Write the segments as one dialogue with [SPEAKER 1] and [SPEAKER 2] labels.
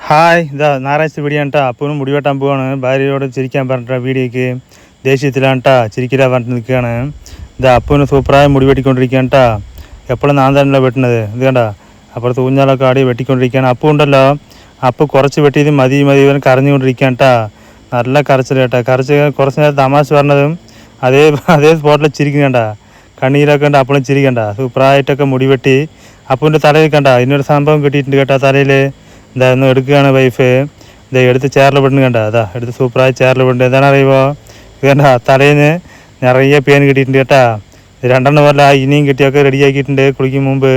[SPEAKER 1] Hi ഇതാ ഞായറാഴ്ച വീഡിയോട്ടാ. അപ്പനും മുടി വെട്ടാൻ പോവാണ്. ഭാര്യയോട് ചിരിക്കാൻ പറഞ്ഞിട്ടാ വീഡിയോക്ക് ദേഷ്യത്തിലാണ്ടാ ചിരിക്കില്ല പറഞ്ഞിട്ട് നിൽക്കുകയാണ്. ഇതാ അപ്പന് സൂപ്പറായി മുടി വെട്ടിക്കൊണ്ടിരിക്കുകയാണ്ടാ. എപ്പോഴും ഞാൻ തന്നെയല്ല വെട്ടുന്നത്. ഇത് കണ്ട അപ്പുറത്ത് ഊഞ്ഞാലൊക്കെ ആടി വെട്ടിക്കൊണ്ടിരിക്കുകയാണ്. അപ്പം ഉണ്ടല്ലോ അപ്പം കുറച്ച് വെട്ടിയത് മതി ഇവൻ കരഞ്ഞുകൊണ്ടിരിക്കുകയാണ്ടാ. നല്ല കരച്ചിൽ കേട്ടാ. കുറച്ച് നേരം തമാശ പറഞ്ഞതും അതേ സ്പോട്ടിൽ ചിരിക്കണ്ട. കണ്ണീരൊക്കെ ഉണ്ട്. അപ്പോഴും ചിരിക്കണ്ട. സൂപ്പറായിട്ടൊക്കെ മുടി വെട്ടി അപ്പൻ്റെ തലയിൽ കണ്ട ഇന്നൊരു സംഭവം കിട്ടിയിട്ടുണ്ട് കേട്ടാ. തലയിൽ ഇതായിരുന്നു എടുക്കുകയാണ് വൈഫ്. ഇതാ എടുത്ത് ചേറിൽ പെണ്ണ് കണ്ട. അതാ എടുത്ത് സൂപ്പറായി ചേറിൽ പെണ്ണ്. എന്താണ് അറിയുമോ? ഇത് കണ്ട തലേന്ന് നിറയെ പേൻ കിട്ടിയിട്ടുണ്ട് കേട്ടാ. രണ്ടെണ്ണം പോലെ ഇനിയും കിട്ടിയൊക്കെ റെഡിയാക്കിയിട്ടുണ്ട് കുളിക്കും മുമ്പ്.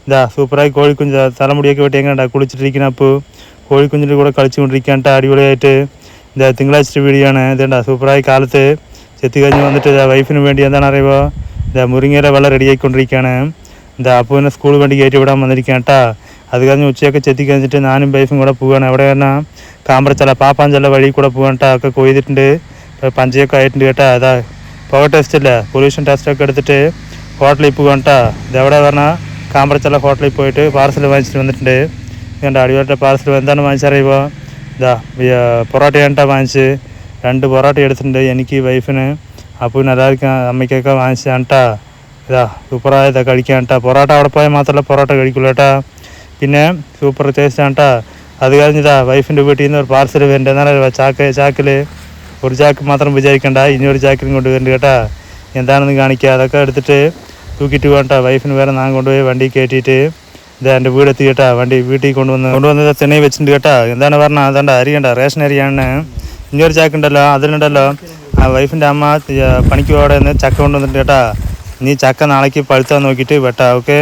[SPEAKER 1] ഇതാ സൂപ്പറായി കോഴിക്കുഞ്ഞ് തലമുടിയൊക്കെ വെട്ടി എങ്ങനെ കുളിച്ചിട്ടിരിക്കുന്ന അപ്പോൾ കോഴിക്കുഞ്ഞിൻ്റെ കൂടെ കളിച്ചുകൊണ്ടിരിക്കാണ്ട അടിപൊളിയായിട്ട്. ഇതാ തിങ്കളാഴ്ച വീഡിയോ ആണ്. ഇതേണ്ട സൂപ്പറായി കാലത്ത് ചെത്തി കഴിഞ്ഞ് വന്നിട്ട് ഇതാ വൈഫിന് വേണ്ടി എന്താണ് അറിയുമോ? ഇതാ മുരിങ്ങയില വെള്ളം റെഡിയാക്കിക്കൊണ്ടിരിക്കുകയാണ്. ഇതാ അപ്പൂവിനെ സ്കൂൾ വണ്ടി കയറ്റി വിടാൻ വന്നിരിക്കുകയാണ് കേട്ടാ. അത് കഴിഞ്ഞ് ഉച്ചയൊക്കെ ചെത്തി കഴിഞ്ഞിട്ട് ഞാനും വൈഫും കൂടെ പോവുകയാണ്. അവിടെ തന്നെ കാമ്പ്രച്ചല പാപ്പാഞ്ചല വഴി കൂടെ പോകാൻ കേട്ടാ. ഒക്കെ കൊയ്തിട്ടുണ്ട്. പഞ്ചയൊക്കെ ആയിട്ടുണ്ട് കേട്ടാ. അതാ പവർ ടെസ്റ്റ് അല്ലേ, പൊല്യൂഷൻ ടെസ്റ്റൊക്കെ എടുത്തിട്ട് ഹോട്ടലിൽ പോകാൻ കേട്ടാ. ഇതെവിടെ പറഞ്ഞാൽ കാമ്പ്രച്ചല ഹോട്ടലിൽ പോയിട്ട് പാർസൽ വാങ്ങിച്ചിട്ട് വന്നിട്ടുണ്ട്. ഇതുണ്ട് അടിപൊളിയായിട്ട് പാർസൽ എന്താണ് വാങ്ങിച്ചറിയുമ്പോൾ ഇതാ പൊറോട്ട കേട്ടാ വാങ്ങിച്ച് 2 പൊറോട്ട എടുത്തിട്ടുണ്ട്. എനിക്ക് വൈഫിന് അപ്പൂന് എല്ലാവർക്കും അമ്മയ്ക്കൊക്കെ വാങ്ങിച്ചാണ് കേട്ടാ. ഇതാ സൂപ്പറായതാ കഴിക്കാൻ കേട്ടാ. പൊറോട്ട അവിടെ പോയാൽ മാത്രമല്ല പൊറോട്ട കഴിക്കുള്ളൂ കേട്ടാ. പിന്നെ സൂപ്പർ ടേസ്റ്റാണ് കേട്ടോ. അത് കഴിഞ്ഞിട്ടാ വൈഫിൻ്റെ വീട്ടിൽ നിന്ന് ഒരു പാർസൽ വരുന്നുണ്ട്. എന്താണ് ചാക്കിൽ ഒരു ചാക്ക് മാത്രം വിചാരിക്കണ്ട, ഇനിയൊരു ചാക്കിലും കൊണ്ട് വരുന്നുണ്ട് കേട്ടാ. എന്താണെന്ന് കാണിക്കുക. അതൊക്കെ എടുത്തിട്ട് തൂക്കിയിട്ട് വേണ്ട വൈഫിന് വേറെ ഞാൻ കൊണ്ടുപോയി വണ്ടി കയറ്റിയിട്ട് ഇതാ എൻ്റെ വീടെത്തി കേട്ടാ. വീട്ടിൽ കൊണ്ടുവന്ന് തെണ്ണി വെച്ചിട്ടുണ്ട് കേട്ടാ. എന്താണ് പറഞ്ഞാൽ അതാണ്ട അരി കണ്ട റേഷൻ അരിയാണ്. ഇനിയൊരു ചാക്കുണ്ടല്ലോ അതിലുണ്ടല്ലോ ആ വൈഫിൻ്റെ അമ്മ പണിക്ക് അവിടെ നിന്ന് ചക്ക കൊണ്ടുവന്നിട്ട് കേട്ടാ. നീ ചക്ക നാളേക്ക് പഴുത്താൻ നോക്കിയിട്ട് വെട്ടാ. ഓക്കെ.